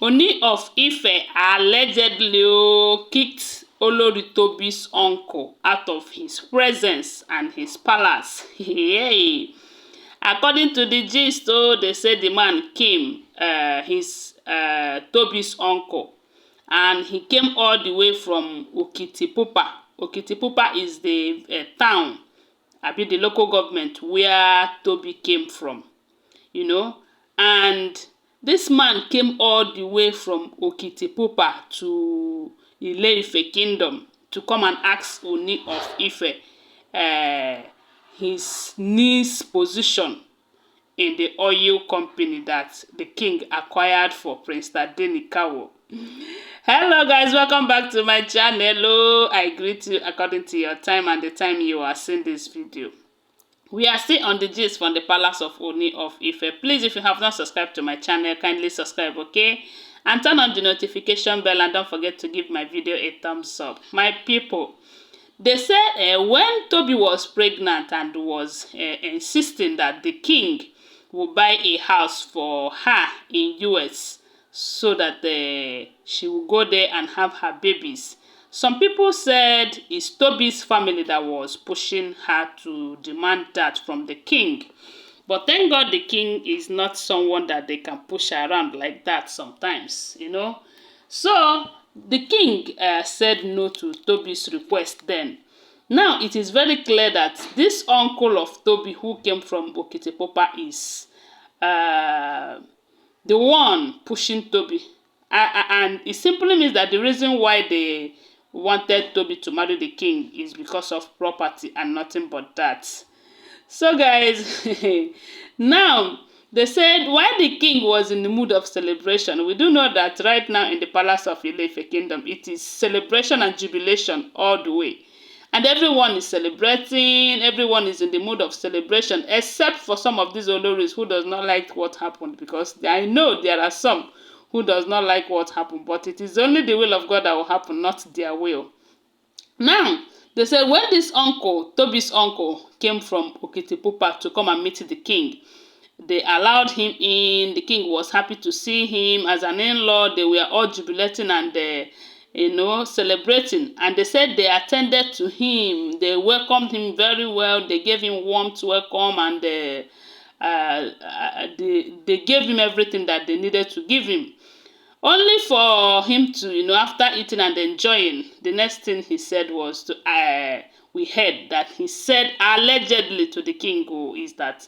Ooni of Ife allegedly kicked Olori Tobi's uncle out of his presence and his palace. Hey. According to the gist, they say the man came, his Tobi's uncle, and he came all the way from Okitipupa. Okitipupa is the town, the local government where Tobi came from, and this man came all the way from Okitipupa to Ile-Ife kingdom to come and ask Ooni of Ife his niece position in the oil company that the king acquired for Prince Tadenikawo. Hello guys, welcome back to my channel. Hello, I greet you according to your time and the time you are seeing this video. We are still on the gist from the palace of Ooni of Ife. Please, if you have not subscribed to my channel, kindly subscribe, okay? And turn on the notification bell and don't forget to give my video a thumbs up. My people, they said when Tobi was pregnant and was insisting that the king would buy a house for her in US so that she will go there and have her babies. Some people said it's Tobi's family that was pushing her to demand that from the king. But thank God the king is not someone that they can push around like that sometimes, So the king said no to Tobi's request then. Now it is very clear that this uncle of Tobi who came from Okitipupa is the one pushing Tobi. And it simply means that the reason why they wanted Tobi to marry the king is because of property and nothing but that. So guys, now they said while the king was in the mood of celebration, we do know that right now in the palace of Ile-Ife kingdom, it is celebration and jubilation all the way. And everyone is celebrating, everyone is in the mood of celebration, except for some of these oloris who does not like what happened, because I know there are some who does not like what happened, but it is only the will of God that will happen, not their will. Now, they said when this uncle, Tobi's uncle, came from Okitipupa to come and meet the king, they allowed him in. The king was happy to see him as an in-law. They were all jubilating and celebrating. And they said they attended to him. They welcomed him very well. They gave him warmth welcome, and they gave him everything that they needed to give him. Only for him to, after eating and enjoying, the next thing he said was we heard that he said allegedly to the king, is that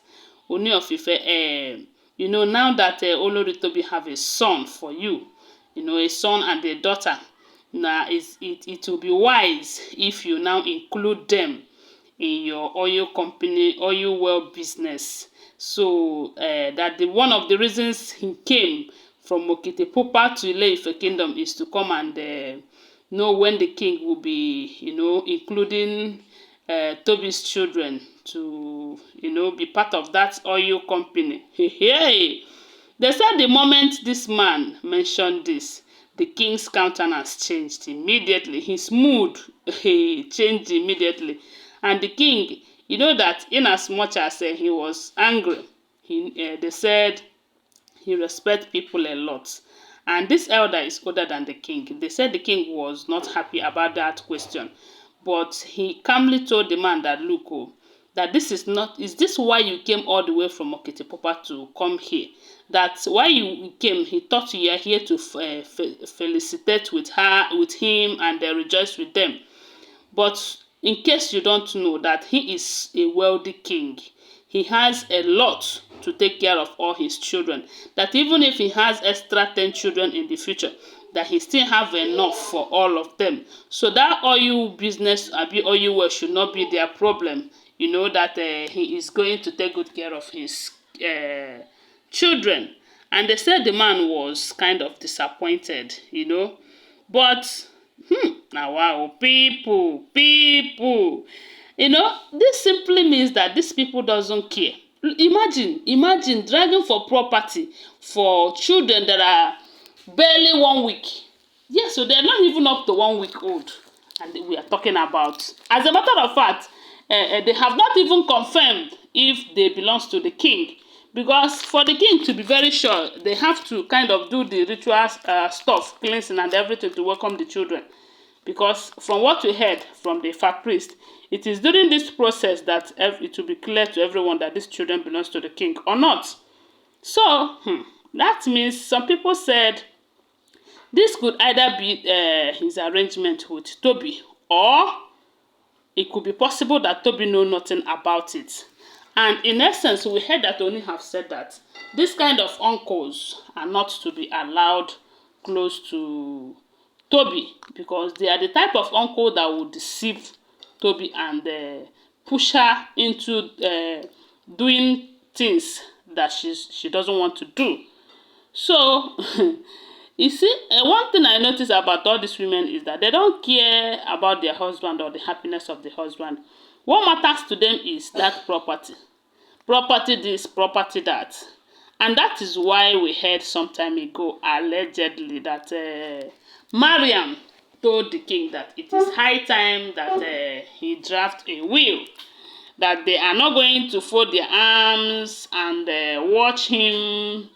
Ooni of Ife, now that Olori Tobi have a son for you, a son and a daughter, now it will be wise if you now include them in your oil company, oil well business. So that one of the reasons he came from Okitipupa to Ile-Ife kingdom is to come and know when the king will be, including Tobi's children to, be part of that oil company. Hey, they said the moment this man mentioned this, the king's countenance changed immediately. His mood changed immediately. And the king, that in as much as he was angry, they said he respects people a lot. And this elder is older than the king. They said the king was not happy about that question. But he calmly told the man that, look, that is this why you came all the way from Okitipupa to come here? That why you came, he thought you are here to felicitate with him and rejoice with them. But in case you don't know, that he is a wealthy king. He has a lot to take care of all his children. That even if he has extra 10 children in the future, that he still have enough for all of them. So that oil business, oil well, should not be their problem. That he is going to take good care of his children. And they said the man was kind of disappointed, But, now wow, people. This simply means that these people doesn't care. Imagine dragging for property for children that are barely 1 week. Yes, so they're not even up to 1 week old. And we are talking about, as a matter of fact, they have not even confirmed if they belong to the king, Because for the king to be very sure, they have to kind of do the ritual stuff, cleansing and everything to welcome the children. Because from what we heard from the far priest, it is during this process that it will be clear to everyone that these children belongs to the king or not. So, that means some people said this could either be his arrangement with Tobi, or it could be possible that Tobi know nothing about it. And in essence, we heard that Ooni have said that this kind of uncles are not to be allowed close to Tobi, because they are the type of uncle that will deceive Tobi and push her into doing things that she doesn't want to do. So, you see, one thing I notice about all these women is that they don't care about their husband or the happiness of the husband. What matters to them is that property. Property this, property that. And that is why we heard some time ago, allegedly, that Mariam told the king that it is high time that he draft a will, that they are not going to fold their arms and watch him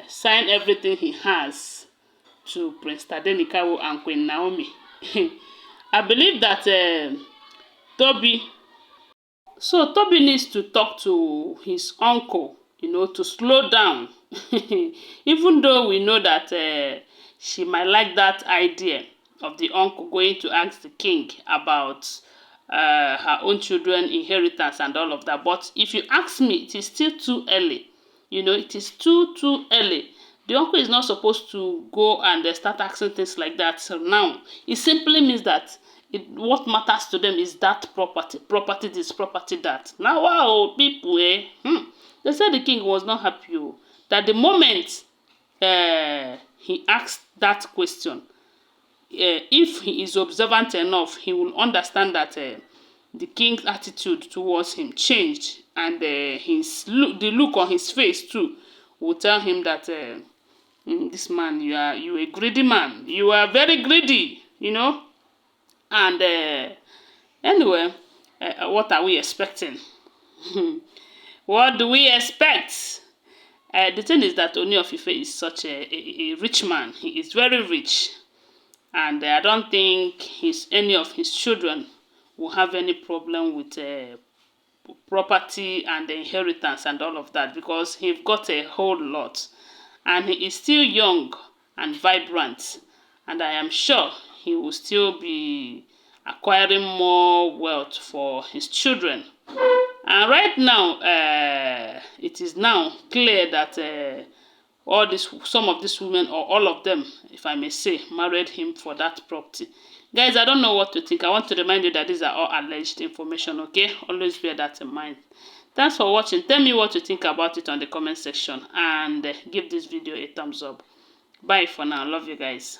sign everything he has to Prince Tadenikawo and Queen Naomi. I believe that Tobi needs to talk to his uncle, to slow down. Even though we know that she might like that idea of the uncle going to ask the king about her own children, inheritance and all of that. But if you ask me, it is still too early. It is too early. The uncle is not supposed to go and start asking things like that. So now, it simply means that what matters to them is that property. Property this, property that. Now, wow, people, they said the king was not happy. That the moment he asked that question, if he is observant enough, he will understand that the king's attitude towards him changed, and the look on his face too will tell him that this man, you a greedy man. You are very greedy, And anyway, what are we expecting? What do we expect? The thing is that Ooni of Ife is such a rich man. He is very rich. And I don't think any of his children will have any problem with property and the inheritance and all of that, because he's got a whole lot. And he is still young and vibrant. And I am sure he will still be acquiring more wealth for his children. And right now, it is now clear that some of these women, or all of them, if I may say, married him for that property. Guys, I don't know what to think. I want to remind you that these are all alleged information, okay? Always bear that in mind. Thanks for watching. Tell me what you think about it on the comment section, and give this video a thumbs up. Bye for now. Love you guys.